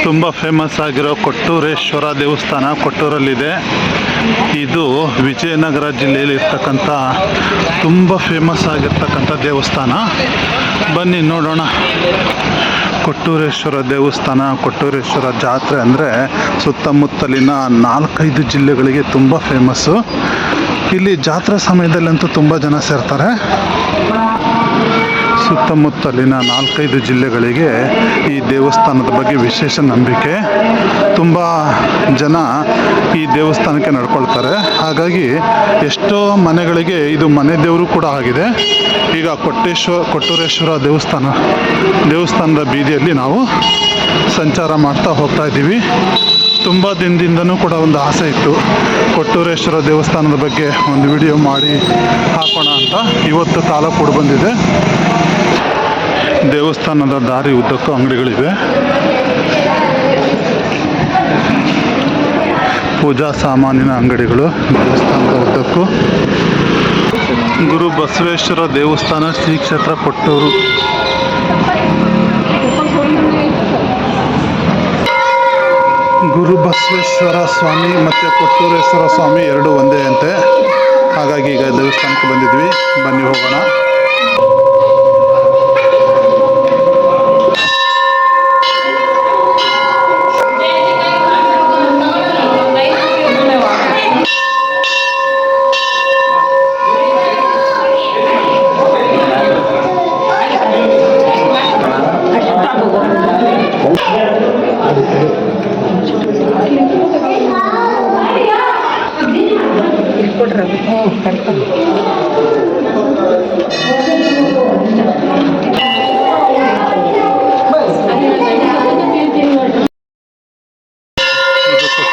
ತುಂಬ ಫೇಮಸ್ ಆಗಿರೋ ಕೊಟ್ಟೂರೇಶ್ವರ ದೇವಸ್ಥಾನ ಕೊಟ್ಟೂರಲ್ಲಿದೆ. ಇದು ವಿಜಯನಗರ ಜಿಲ್ಲೆಯಲ್ಲಿ ಇರ್ತಕ್ಕಂಥ ತುಂಬ ಫೇಮಸ್ ಆಗಿರ್ತಕ್ಕಂಥ ದೇವಸ್ಥಾನ. ಬನ್ನಿ ನೋಡೋಣ. ಕೊಟ್ಟೂರೇಶ್ವರ ದೇವಸ್ಥಾನ, ಕೊಟ್ಟೂರೇಶ್ವರ ಜಾತ್ರೆ ಅಂದರೆ ಸುತ್ತಮುತ್ತಲಿನ 4-5 ಜಿಲ್ಲೆಗಳಿಗೆ ತುಂಬ ಫೇಮಸ್ಸು. ಇಲ್ಲಿ ಜಾತ್ರಾ ಸಮಯದಲ್ಲಂತೂ ತುಂಬ ಜನ ಸೇರ್ತಾರೆ. ಸುತ್ತಮುತ್ತಲಿನ 4-5 ಜಿಲ್ಲೆಗಳಿಗೆ ಈ ದೇವಸ್ಥಾನದ ಬಗ್ಗೆ ವಿಶೇಷ ನಂಬಿಕೆ. ತುಂಬ ಜನ ಈ ದೇವಸ್ಥಾನಕ್ಕೆ ನಡ್ಕೊಳ್ತಾರೆ. ಹಾಗಾಗಿ ಎಷ್ಟೋ ಮನೆಗಳಿಗೆ ಇದು ಮನೆ ದೇವರು ಕೂಡ ಆಗಿದೆ. ಈಗ ಕೊಟ್ಟೂರೇಶ್ವರ ದೇವಸ್ಥಾನದ ಬೀದಿಯಲ್ಲಿ ನಾವು ಸಂಚಾರ ಮಾಡ್ತಾ ಹೋಗ್ತಾ ಇದ್ದೀವಿ. ತುಂಬ ದಿನದಿಂದನೂ ಕೂಡ ಒಂದು ಆಸೆ ಇತ್ತು, ಕೊಟ್ಟೂರೇಶ್ವರ ದೇವಸ್ಥಾನದ ಬಗ್ಗೆ ಒಂದು ವಿಡಿಯೋ ಮಾಡಿ ಹಾಕೋಣ ಅಂತ. ಇವತ್ತು ಕಾಲ ಕೂಡ ಬಂದಿದೆ. ದೇವಸ್ಥಾನದ ದಾರಿ ಉದ್ದಕ್ಕೂ ಅಂಗಡಿಗಳಿವೆ. ಪೂಜಾ ಸಾಮಾನಿನ ಅಂಗಡಿಗಳು ದೇವಸ್ಥಾನದ ಉದ್ದಕ್ಕೂ. ಗುರು ಬಸವೇಶ್ವರ ದೇವಸ್ಥಾನ, ಶ್ರೀ ಕ್ಷೇತ್ರ ಕೊಟ್ಟೂರು. ಗುರು ಬಸವೇಶ್ವರ ಸ್ವಾಮಿ ಮತ್ತು ಕೊಟ್ಟೂರೇಶ್ವರ ಸ್ವಾಮಿ ಎರಡು ಒಂದೇ ಅಂತೆ. ಹಾಗಾಗಿ ಈಗ ದೇವಸ್ಥಾನಕ್ಕೆ ಬಂದಿದ್ವಿ. ಬನ್ನಿ ಹೋಗೋಣ.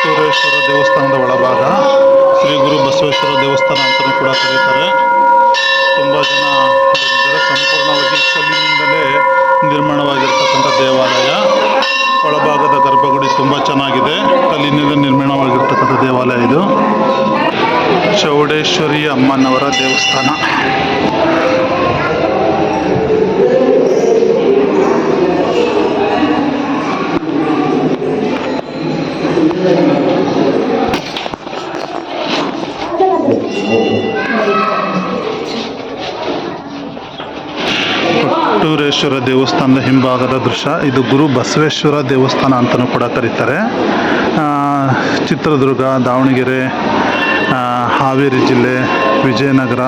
ಕೊಟ್ಟೂರೇಶ್ವರ ದೇವಸ್ಥಾನದ ಒಳಭಾಗ ಶ್ರೀ ಗುರು ಬಸವೇಶ್ವರ ದೇವಸ್ಥಾನ ಅಂತಲೂ ಕೂಡ ಕರೀತಾರೆ. ತುಂಬ ಜನ ಬಂದಿದ್ದಾರೆ. ಸಂಪೂರ್ಣವಾಗಿ ಕಲ್ಲಿನಿಂದಲೇ ನಿರ್ಮಾಣವಾಗಿರ್ತಕ್ಕಂಥ ದೇವಾಲಯ. ಒಳಭಾಗದ ಗರ್ಭಗುಡಿ ತುಂಬ ಚೆನ್ನಾಗಿದೆ. ಕಲ್ಲಿನಿಂದ ನಿರ್ಮಾಣವಾಗಿರ್ತಕ್ಕಂಥ ದೇವಾಲಯ ಇದು. ಚೌಡೇಶ್ವರಿ ಅಮ್ಮನವರ ದೇವಸ್ಥಾನ. ಕೊಟ್ಟೂರೇಶ್ವರ ದೇವಸ್ಥಾನದ ಹಿಂಭಾಗದ ದೃಶ್ಯ. ಇದು ಗುರು ಬಸವೇಶ್ವರ ದೇವಸ್ಥಾನ ಅಂತಲೂ ಕೂಡ ಕರೀತಾರೆ. ಚಿತ್ರದುರ್ಗ, ದಾವಣಗೆರೆ, ಹಾವೇರಿ ಜಿಲ್ಲೆ, ವಿಜಯನಗರ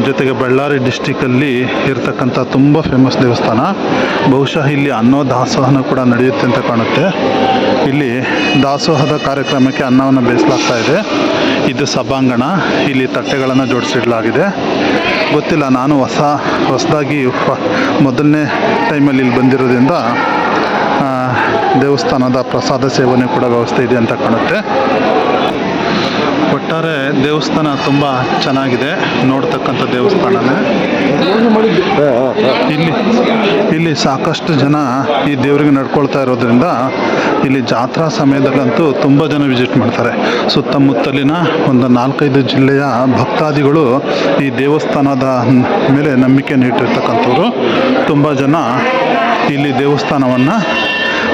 ಜೊತೆಗೆ ಬಳ್ಳಾರಿ ಡಿಸ್ಟಿಕಲ್ಲಿ ಇರ್ತಕ್ಕಂಥ ತುಂಬ ಫೇಮಸ್ ದೇವಸ್ಥಾನ. ಬಹುಶಃ ಇಲ್ಲಿ ಅನ್ನೋ ದಾಸೋಹನ ಕೂಡ ನಡೆಯುತ್ತೆ ಅಂತ ಕಾಣುತ್ತೆ. ಇಲ್ಲಿ ದಾಸೋಹದ ಕಾರ್ಯಕ್ರಮಕ್ಕೆ ಅನ್ನವನ್ನು ಬೇಯಿಸಲಾಗ್ತಾ ಇದೆ. ಇದು ಸಭಾಂಗಣ. ಇಲ್ಲಿ ತಟ್ಟೆಗಳನ್ನು ಜೋಡಿಸಿಡಲಾಗಿದೆ. ಗೊತ್ತಿಲ್ಲ, ನಾನು ಹೊಸದಾಗಿ ಮೊದಲನೇ ಟೈಮಲ್ಲಿ ಇಲ್ಲಿ ಬಂದಿರೋದ್ರಿಂದ ದೇವಸ್ಥಾನದ ಪ್ರಸಾದ ಸೇವನೆ ಕೂಡ ವ್ಯವಸ್ಥೆ ಇದೆ ಅಂತ ಕಾಣುತ್ತೆ. ಒಟ್ಟಾರೆ ದೇವಸ್ಥಾನ ತುಂಬ ಚೆನ್ನಾಗಿದೆ. ನೋಡ್ತಕ್ಕಂಥ ದೇವಸ್ಥಾನನೇ. ಇಲ್ಲಿ ಸಾಕಷ್ಟು ಜನ ಈ ದೇವರಿಗೆ ನಡ್ಕೊಳ್ತಾ ಇರೋದ್ರಿಂದ ಇಲ್ಲಿ ಜಾತ್ರಾ ಸಮಯದಲ್ಲಂತೂ ತುಂಬ ಜನ ವಿಸಿಟ್ ಮಾಡ್ತಾರೆ. ಸುತ್ತಮುತ್ತಲಿನ ಒಂದು 4-5 ಜಿಲ್ಲೆಯ ಭಕ್ತಾದಿಗಳು ಈ ದೇವಸ್ಥಾನದ ಮೇಲೆ ನಂಬಿಕೆಯನ್ನು ಇಟ್ಟಿರ್ತಕ್ಕಂಥವ್ರು. ತುಂಬ ಜನ ಇಲ್ಲಿ ದೇವಸ್ಥಾನವನ್ನು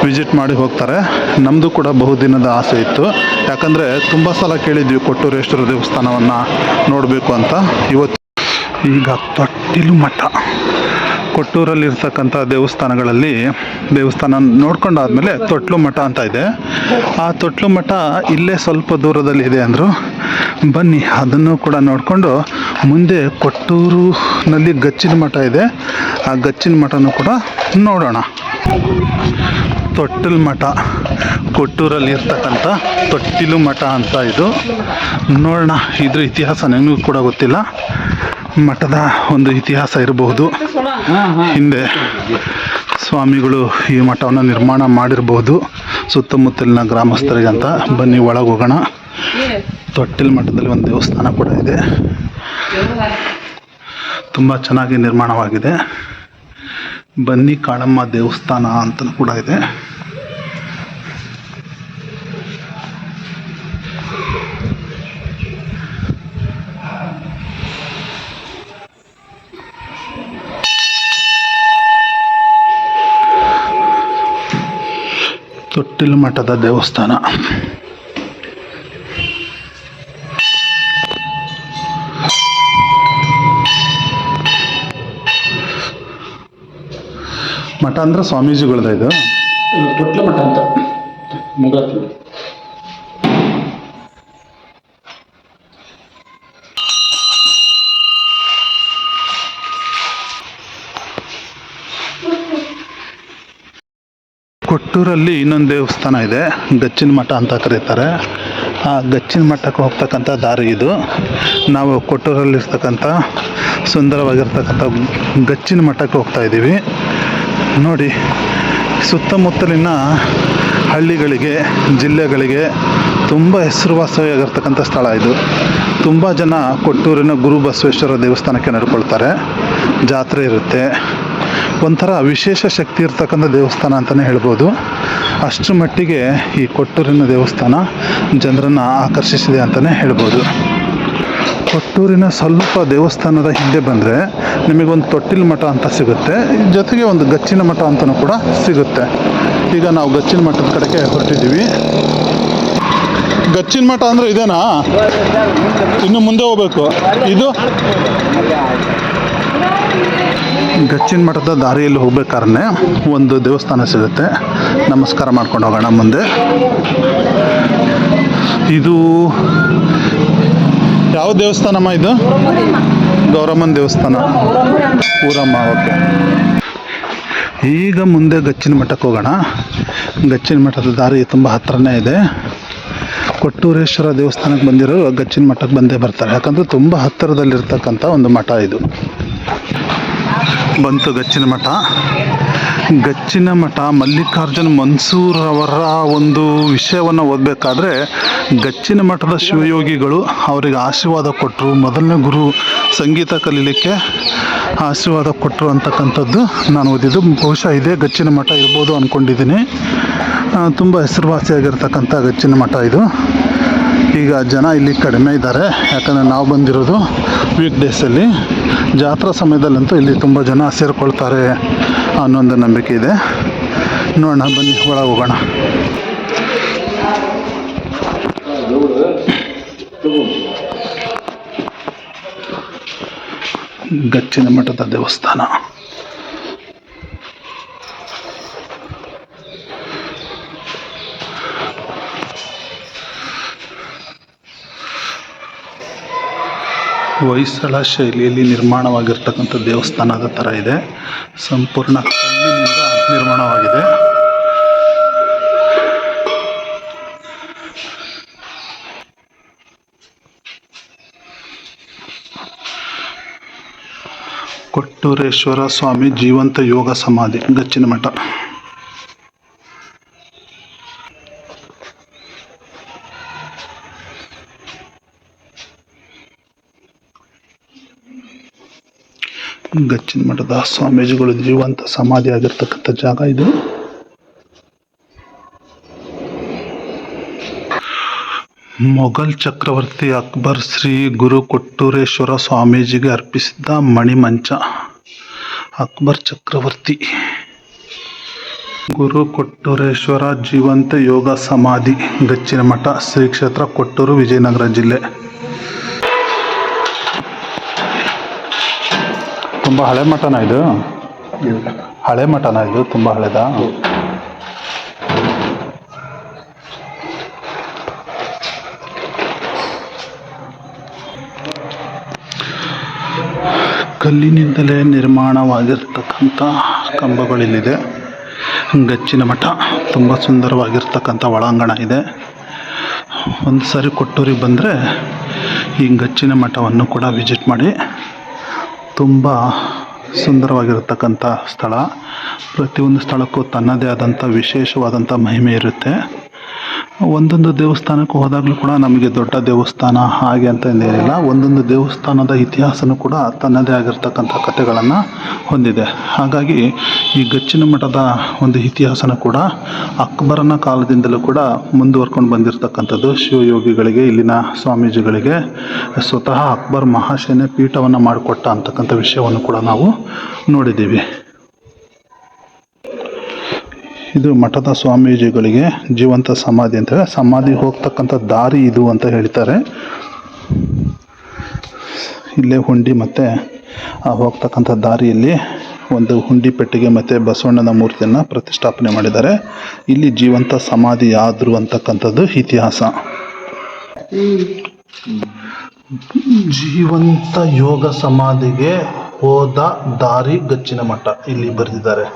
ವಿಸಿಟ್ ಮಾಡಿ ಹೋಗ್ತಾರೆ. ನಮ್ಮದು ಕೂಡ ಬಹುದಿನದ ಆಸೆ ಇತ್ತು. ಯಾಕಂದರೆ ತುಂಬ ಸಲ ಕೇಳಿದ್ವಿ ಕೊಟ್ಟೂರೇಶ್ವರ ದೇವಸ್ಥಾನವನ್ನು ನೋಡಬೇಕು ಅಂತ. ಈಗ ತೊಟ್ಟಿಲು ಮಠ. ಕೊಟ್ಟೂರಲ್ಲಿರ್ತಕ್ಕಂಥ ದೇವಸ್ಥಾನಗಳಲ್ಲಿ ದೇವಸ್ಥಾನ ನೋಡ್ಕೊಂಡಾದ್ಮೇಲೆ ತೊಟ್ಲು ಮಠ ಅಂತ ಇದೆ. ಆ ತೊಟ್ಲು ಮಠ ಇಲ್ಲೇ ಸ್ವಲ್ಪ ದೂರದಲ್ಲಿ ಇದೆ ಅಂದರು. ಬನ್ನಿ ಅದನ್ನು ಕೂಡ ನೋಡಿಕೊಂಡು ಮುಂದೆ ಕೊಟ್ಟೂರಿನಲ್ಲಿ ಗಚ್ಚಿನ ಮಠ ಇದೆ. ಆ ಗಚ್ಚಿನ ಮಠನೂ ಕೂಡ ನೋಡೋಣ. ತೊಟ್ಟಿಲು ಮಠ, ಕೊಟ್ಟೂರಲ್ಲಿ ಇರ್ತಕ್ಕಂಥ ತೊಟ್ಟಿಲು ಮಠ ಅಂತ ಇದು. ನೋಡೋಣ, ಇದ್ರ ಇತಿಹಾಸ ನನಗೂ ಕೂಡ ಗೊತ್ತಿಲ್ಲ. ಮಠದ ಒಂದು ಇತಿಹಾಸ ಇರಬಹುದು. ಹಿಂದೆ ಸ್ವಾಮಿಗಳು ಈ ಮಠವನ್ನು ನಿರ್ಮಾಣ ಮಾಡಿರಬಹುದು ಸುತ್ತಮುತ್ತಲಿನ ಗ್ರಾಮಸ್ಥರಿಗೆ ಅಂತ. ಬನ್ನಿ ಒಳಗೆ ಹೋಗೋಣ. ತೊಟ್ಟಿಲು ಮಠದಲ್ಲಿ ಒಂದು ದೇವಸ್ಥಾನ ಕೂಡ ಇದೆ. ತುಂಬ ಚೆನ್ನಾಗಿ ನಿರ್ಮಾಣವಾಗಿದೆ. ಬನ್ನಿ ಕಾಳಮ್ಮ ದೇವಸ್ಥಾನ ಅಂತ ಕೂಡ ಇದೆ. ತೊಟ್ಟಿಲು ಮಠದ ದೇವಸ್ಥಾನ. ಮಠ ಅಂದ್ರೆ ಸ್ವಾಮೀಜಿಗಳದ ಇದು ತೊಟ್ಲ ಮಠ ಅಂತ ಮುಗಾತಿ. ಕೊಟ್ಟೂರಲ್ಲಿ ಇನ್ನೊಂದು ದೇವಸ್ಥಾನ ಇದೆ, ಗಚ್ಚಿನ ಮಠ ಅಂತ ಕರೀತಾರೆ. ಆ ಗಚ್ಚಿನ ಮಠಕ್ಕೆ ಹೋಗ್ತಕ್ಕಂಥ ದಾರಿ ಇದು. ನಾವು ಕೊಟ್ಟೂರಲ್ಲಿರ್ತಕ್ಕಂಥ ಸುಂದರವಾಗಿರ್ತಕ್ಕಂಥ ಗಚ್ಚಿನ ಮಠಕ್ಕೆ ಹೋಗ್ತಾ ಇದ್ದೀವಿ. ನೋಡಿ, ಸುತ್ತಮುತ್ತಲಿನ ಹಳ್ಳಿಗಳಿಗೆ, ಜಿಲ್ಲೆಗಳಿಗೆ ತುಂಬ ಹೆಸರುವಾಸಿಯಾಗಿರ್ತಕ್ಕಂಥ ಸ್ಥಳ ಇದು. ತುಂಬ ಜನ ಕೊಟ್ಟೂರಿನ ಗುರು ಬಸವೇಶ್ವರ ದೇವಸ್ಥಾನಕ್ಕೆ ನಡ್ಕೊಳ್ತಾರೆ. ಜಾತ್ರೆ ಇರುತ್ತೆ. ಒಂಥರ ವಿಶೇಷ ಶಕ್ತಿ ಇರ್ತಕ್ಕಂಥ ದೇವಸ್ಥಾನ ಅಂತಲೇ ಹೇಳ್ಬೋದು. ಅಷ್ಟರ ಮಟ್ಟಿಗೆ ಈ ಕೊಟ್ಟೂರಿನ ದೇವಸ್ಥಾನ ಜನರನ್ನು ಆಕರ್ಷಿಸಿದೆ ಅಂತಲೇ ಹೇಳ್ಬೋದು. ಕೊಟ್ಟೂರಿನ ಸ್ವಲ್ಪ ದೇವಸ್ಥಾನದ ಹಿಂದೆ ಬಂದರೆ ನಿಮಗೊಂದು ತೊಟ್ಟಿಲು ಮಠ ಅಂತ ಸಿಗುತ್ತೆ, ಜೊತೆಗೆ ಒಂದು ಗಚ್ಚಿನ ಮಠ ಅಂತಲೂ ಕೂಡ ಸಿಗುತ್ತೆ. ಈಗ ನಾವು ಗಚ್ಚಿನ ಮಠದ ಕಡೆಗೆ ಹೊರಟಿದ್ದೀವಿ. ಗಚ್ಚಿನ ಮಠ ಅಂದರೆ ಇದೇನಾ? ಇನ್ನು ಮುಂದೆ ಹೋಗ್ಬೇಕು. ಇದು ಗಚ್ಚಿನ ಮಠದ ದಾರಿಯಲ್ಲಿ ಹೋಗ್ಬೇಕಾದ್ರೆ ಒಂದು ದೇವಸ್ಥಾನ ಸಿಗುತ್ತೆ. ನಮಸ್ಕಾರ ಮಾಡ್ಕೊಂಡು ಹೋಗೋಣ ಮುಂದೆ. ಇದು ಯಾವ ದೇವಸ್ಥಾನಮ್ಮ? ಇದು ಗೌರಮ್ಮನ ದೇವಸ್ಥಾನ, ಊರಮ್ಮ. ಓಕೆ, ಈಗ ಮುಂದೆ ಗಚ್ಚಿನ ಮಠಕ್ಕೆ ಹೋಗೋಣ. ಗಚ್ಚಿನ ಮಠದ ದಾರಿ ತುಂಬ ಹತ್ತಿರನೇ ಇದೆ. ಕೊಟ್ಟೂರೇಶ್ವರ ದೇವಸ್ಥಾನಕ್ಕೆ ಬಂದಿರೋ ಗಚ್ಚಿನ ಮಠಕ್ಕೆ ಬಂದೇ ಬರ್ತಾರೆ, ಯಾಕಂದರೆ ತುಂಬ ಹತ್ತಿರದಲ್ಲಿರ್ತಕ್ಕಂಥ ಒಂದು ಮಠ ಇದು. ಬಂತು ಗಚ್ಚಿನ ಮಠ. ಗಚ್ಚಿನ ಮಠ ಮಲ್ಲಿಕಾರ್ಜುನ ಮನ್ಸೂರ್ ಅವರ ಒಂದು ವಿಷಯವನ್ನು ಓದಬೇಕಾದ್ರೆ ಗಚ್ಚಿನ ಮಠದ ಶಿವಯೋಗಿಗಳು ಅವರಿಗೆ ಆಶೀರ್ವಾದ ಕೊಟ್ಟರು, ಮೊದಲನೇ ಗುರು ಸಂಗೀತ ಕಲೀಲಿಕ್ಕೆ ಆಶೀರ್ವಾದ ಕೊಟ್ಟರು ಅಂತಕ್ಕಂಥದ್ದು ನಾನು ಓದಿದ್ದು. ಬಹುಶಃ ಇದೇ ಗಚ್ಚಿನ ಮಠ ಇರ್ಬೋದು ಅಂದ್ಕೊಂಡಿದ್ದೀನಿ. ತುಂಬ ಹೆಸರುವಾಸಿಯಾಗಿರ್ತಕ್ಕಂಥ ಗಚ್ಚಿನ ಮಠ ಇದು. ಈಗ ಜನ ಇಲ್ಲಿ ಕಡಿಮೆ ಇದ್ದಾರೆ, ಯಾಕಂದರೆ ನಾವು ಬಂದಿರೋದು ವೀಕ್ ಡೇಸಲ್ಲಿ. ಜಾತ್ರಾ ಸಮಯದಲ್ಲಂತೂ ಇಲ್ಲಿ ತುಂಬ ಜನ ಸೇರಿಕೊಳ್ತಾರೆ ಅನ್ನೊಂದು ನಂಬಿಕೆ ಇದೆ. ನೋಡೋಣ, ಬನ್ನಿ ಒಳಗೆ ಹೋಗೋಣ. ಗಚ್ಚಿನ ಮಠದ ದೇವಸ್ಥಾನ. ಹೊಯ್ಸಳ ಶೈಲಿಯಲ್ಲಿ ನಿರ್ಮಾಣವಾಗಿರ್ತಕ್ಕಂಥ ದೇವಸ್ಥಾನದ ಥರ ಇದೆ. ಸಂಪೂರ್ಣ ಕಲ್ಲಿನಿಂದ ನಿರ್ಮಾಣವಾಗಿದೆ. ಕೊಟ್ಟೂರೇಶ್ವರ ಸ್ವಾಮಿ ಜೀವಂತ ಯೋಗ ಸಮಾಧಿ, ಗಚ್ಚಿನ ಮಠ. ಗಚ್ಚಿನ ಮಠದ ಸ್ವಾಮೀಜಿಗಳು ಜೀವಂತ ಸಮಾಧಿ ಆಗಿರ್ತಕ್ಕಂಥ ಜಾಗ ಇದು. ಮೊಘಲ್ ಚಕ್ರವರ್ತಿ ಅಕ್ಬರ್ ಶ್ರೀ ಗುರು ಕೊಟ್ಟೂರೇಶ್ವರ ಸ್ವಾಮೀಜಿಗೆ ಅರ್ಪಿಸಿದ್ದ ಮಣಿಮಂಚ. ಅಕ್ಬರ್ ಚಕ್ರವರ್ತಿ ಗುರು ಕೊಟ್ಟೂರೇಶ್ವರ ಜೀವಂತ ಯೋಗ ಸಮಾಧಿ, ಗಚ್ಚಿನ ಮಠ, ಶ್ರೀ ಕ್ಷೇತ್ರ ಕೊಟ್ಟೂರು, ವಿಜಯನಗರ ಜಿಲ್ಲೆ. ತುಂಬ ಹಳೆ ಮಠನ ಇದು? ಹಳೆ ಮಠನ ಇದು? ತುಂಬ ಹಳೆದಾ? ಕಲ್ಲಿನಿಂದಲೇ ನಿರ್ಮಾಣವಾಗಿರ್ತಕ್ಕಂಥ ಕಂಬಗಳಿಲ್ಲಿದೆ. ಗಚ್ಚಿನ ಮಠ ತುಂಬ ಸುಂದರವಾಗಿರ್ತಕ್ಕಂಥ ಒಳಾಂಗಣ ಇದೆ. ಒಂದು ಸಾರಿ ಕೊಟ್ಟೂರಿಗೆ ಬಂದರೆ ಈ ಗಚ್ಚಿನ ಮಠವನ್ನು ಕೂಡ ವಿಸಿಟ್ ಮಾಡಿ. ತುಂಬ ಸುಂದರವಾಗಿರತಕ್ಕಂಥ ಸ್ಥಳ. ಪ್ರತಿಯೊಂದು ಸ್ಥಳಕ್ಕೂ ತನ್ನದೇ ಆದಂಥ ವಿಶೇಷವಾದಂಥ ಮಹಿಮೆ ಇರುತ್ತೆ. ಒಂದೊಂದು ದೇವಸ್ಥಾನಕ್ಕೆ ಹೋದಾಗಲೂ ಕೂಡ ನಮಗೆ ದೊಡ್ಡ ದೇವಸ್ಥಾನ ಹಾಗೆ ಅಂತ ಏನಿಲ್ಲ, ಒಂದೊಂದು ದೇವಸ್ಥಾನದ ಇತಿಹಾಸನೂ ಕೂಡ ತನ್ನದೇ ಆಗಿರ್ತಕ್ಕಂಥ ಕಥೆಗಳನ್ನು ಹೊಂದಿದೆ. ಹಾಗಾಗಿ ಈ ಗಚ್ಚಿನ ಮಠದ ಒಂದು ಇತಿಹಾಸನೂ ಕೂಡ ಅಕ್ಬರನ ಕಾಲದಿಂದಲೂ ಕೂಡ ಮುಂದುವರ್ಕೊಂಡು ಬಂದಿರತಕ್ಕಂಥದ್ದು. ಶಿವಯೋಗಿಗಳಿಗೆ, ಇಲ್ಲಿನ ಸ್ವಾಮೀಜಿಗಳಿಗೆ ಸ್ವತಃ ಅಕ್ಬರ್ ಮಹಾಶಯನೇ ಪೀಠವನ್ನು ಮಾಡಿಕೊಟ್ಟ ಅಂತಕ್ಕಂಥ ವಿಷಯವನ್ನು ಕೂಡ ನಾವು ನೋಡಿದ್ದೀವಿ. ಇದು ಮಠದ ಸ್ವಾಮೀಜಿಗಳಿಗೆ ಜೀವಂತ ಸಮಾಧಿ ಅಂತ ಹೇಳಿ ಸಮಾಧಿ ಹೋಗ್ತಕ್ಕಂಥ ದಾರಿ ಇದು ಅಂತ ಹೇಳ್ತಾರೆ. ಇಲ್ಲೇ ಹುಂಡಿ ಮತ್ತು ಆ ಹೋಗ್ತಕ್ಕಂಥ ದಾರಿಯಲ್ಲಿ ಒಂದು ಹುಂಡಿ ಪೆಟ್ಟಿಗೆ ಮತ್ತು ಬಸವಣ್ಣನ ಮೂರ್ತಿಯನ್ನು ಪ್ರತಿಷ್ಠಾಪನೆ ಮಾಡಿದ್ದಾರೆ. ಇಲ್ಲಿ ಜೀವಂತ ಸಮಾಧಿ ಆದರು ಅಂತಕ್ಕಂಥದ್ದು ಇತಿಹಾಸ. ಜೀವಂತ ಯೋಗ ಸಮಾಧಿಗೆ ಹೋದ ದಾರಿ ಗಚ್ಚಿನ ಮಠ ಇಲ್ಲಿ ಬರೆದಿದ್ದಾರೆ.